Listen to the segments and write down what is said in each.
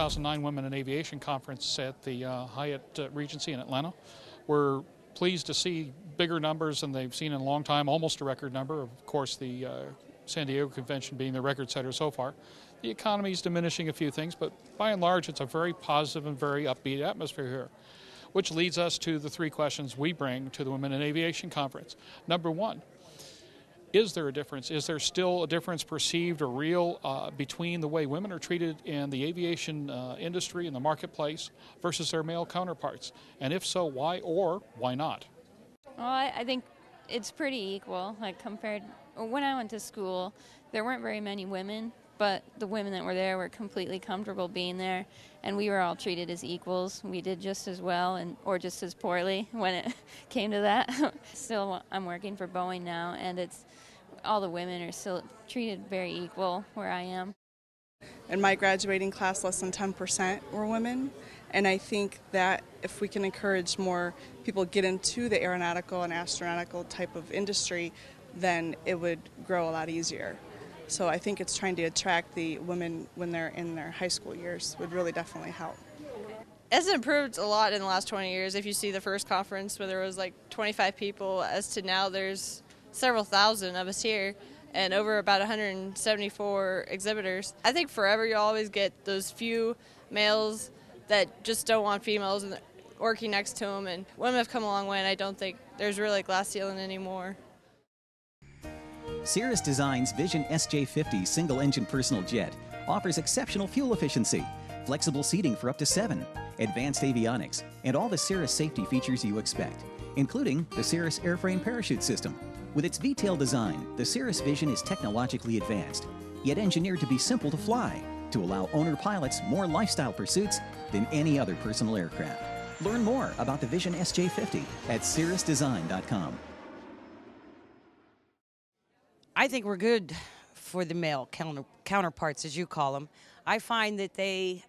2009 Women in Aviation Conference at the Hyatt Regency in Atlanta. We're pleased to see bigger numbers than they've seen in a long time, almost a record number. Of course, the San Diego convention being the record setter so far. The economy is diminishing a few things, but by and large, it's a very positive and very upbeat atmosphere here, which leads us to the three questions we bring to the Women in Aviation Conference. Number one, is there a difference? Is there still a difference perceived or real between the way women are treated in the aviation industry and the marketplace versus their male counterparts? And if so, why or why not? Well, I think it's pretty equal. Like compared, when I went to school, there weren't very many women, but the women that were there were completely comfortable being there, and we were all treated as equals. We did just as well or just as poorly when it came to that. Still, I'm working for Boeing now, and all the women are still treated very equal where I am. In my graduating class, less than 10% were women, and I think that if we can encourage more people get into the aeronautical and astronautical type of industry, then it would grow a lot easier. So I think it's trying to attract the women when they're in their high school years would really definitely help. It's improved a lot in the last 20 years. If you see the first conference where there was like 25 people, as to now there's several thousand of us here and over about 174 exhibitors. I think forever you'll always get those few males that just don't want females working next to them, and women have come a long way, and I don't think there's really a glass ceiling anymore. Cirrus Design's Vision SJ50 single-engine personal jet offers exceptional fuel efficiency, flexible seating for up to 7, advanced avionics, and all the Cirrus safety features you expect, including the Cirrus airframe parachute system. With its V-tail design, the Cirrus Vision is technologically advanced, yet engineered to be simple to fly, to allow owner pilots more lifestyle pursuits than any other personal aircraft. Learn more about the Vision SJ50 at cirrusdesign.com. I think we're good for the male counterparts, as you call them. I find that they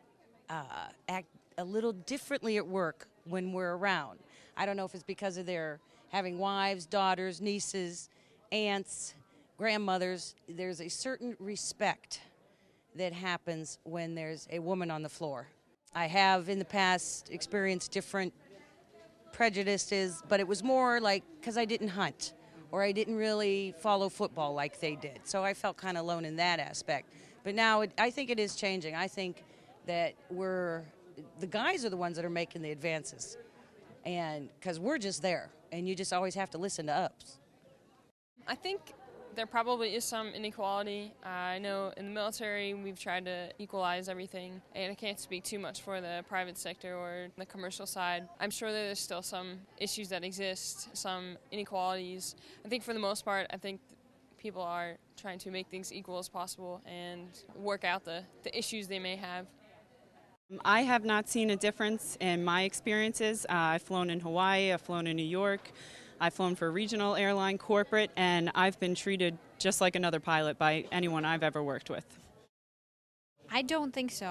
act a little differently at work when we're around. I don't know if it's because of their having wives, daughters, nieces, aunts, grandmothers. There's a certain respect that happens when there's a woman on the floor. I have in the past experienced different prejudices, but it was more like because I didn't hunt or I didn't really follow football like they did. So I felt kind of alone in that aspect. But now I think it is changing. I think that the guys are the ones that are making the advances, and because we're just there, and you just always have to listen to us. I think there probably is some inequality. I know in the military we've tried to equalize everything, and I can't speak too much for the private sector or the commercial side. I'm sure that there's still some issues that exist, some inequalities. I think for the most part, I think people are trying to make things equal as possible and work out the issues they may have. I have not seen a difference in my experiences. I've flown in Hawaii, I've flown in New York, I've flown for regional airline, corporate, and I've been treated just like another pilot by anyone I've ever worked with. I don't think so.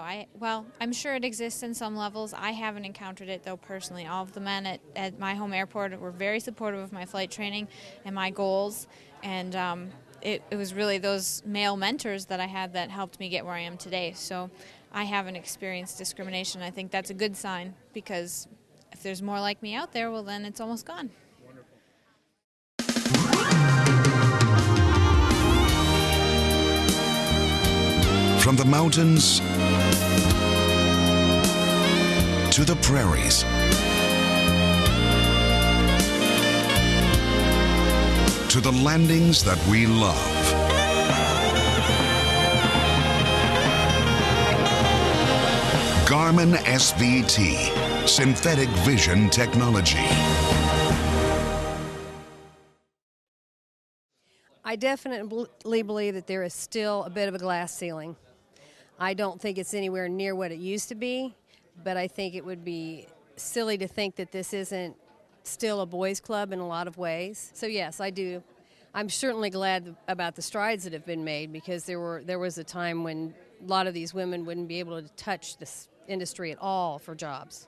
I'm sure it exists in some levels. I haven't encountered it, though, personally. All of the men at my home airport were very supportive of my flight training and my goals, and it was really those male mentors that I had that helped me get where I am today. So I haven't experienced discrimination. I think that's a good sign, because if there's more like me out there, well, then it's almost gone. From the mountains to the prairies, to the landings that we love, Garmin SVT, synthetic vision technology. I definitely believe that there is still a bit of a glass ceiling. I don't think it's anywhere near what it used to be, but I think it would be silly to think that this isn't still a boys' club in a lot of ways. So yes, I do. I'm certainly glad about the strides that have been made, because there was a time when a lot of these women wouldn't be able to touch this industry at all for jobs.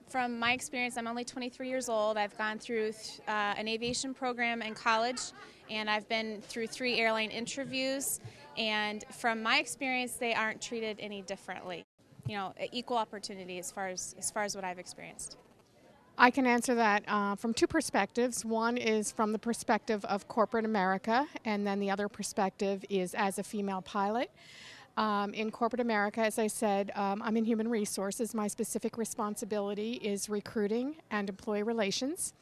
From my experience, I'm only 23 years old. I've gone through an aviation program in college, and I've been through 3 airline interviews, and from my experience, they aren't treated any differently. equal opportunity as far as what I've experienced. I can answer that from two perspectives. One is from the perspective of corporate America, and then the other perspective is as a female pilot. In corporate America, as I said, I'm in human resources. My specific responsibility is recruiting and employee relations.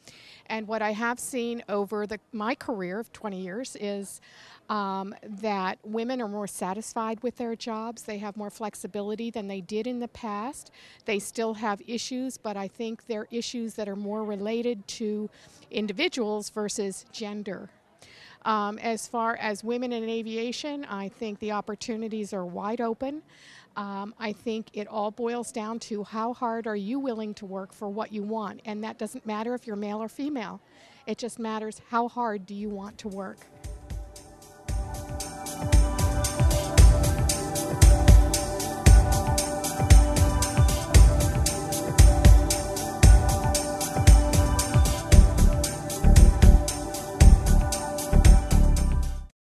And what I have seen over my career of 20 years is that women are more satisfied with their jobs. They have more flexibility than they did in the past. They still have issues, but I think they're issues that are more related to individuals versus gender. As far as women in aviation, I think the opportunities are wide open. I think it all boils down to how hard are you willing to work for what you want, and that doesn't matter if you're male or female. It just matters how hard do you want to work.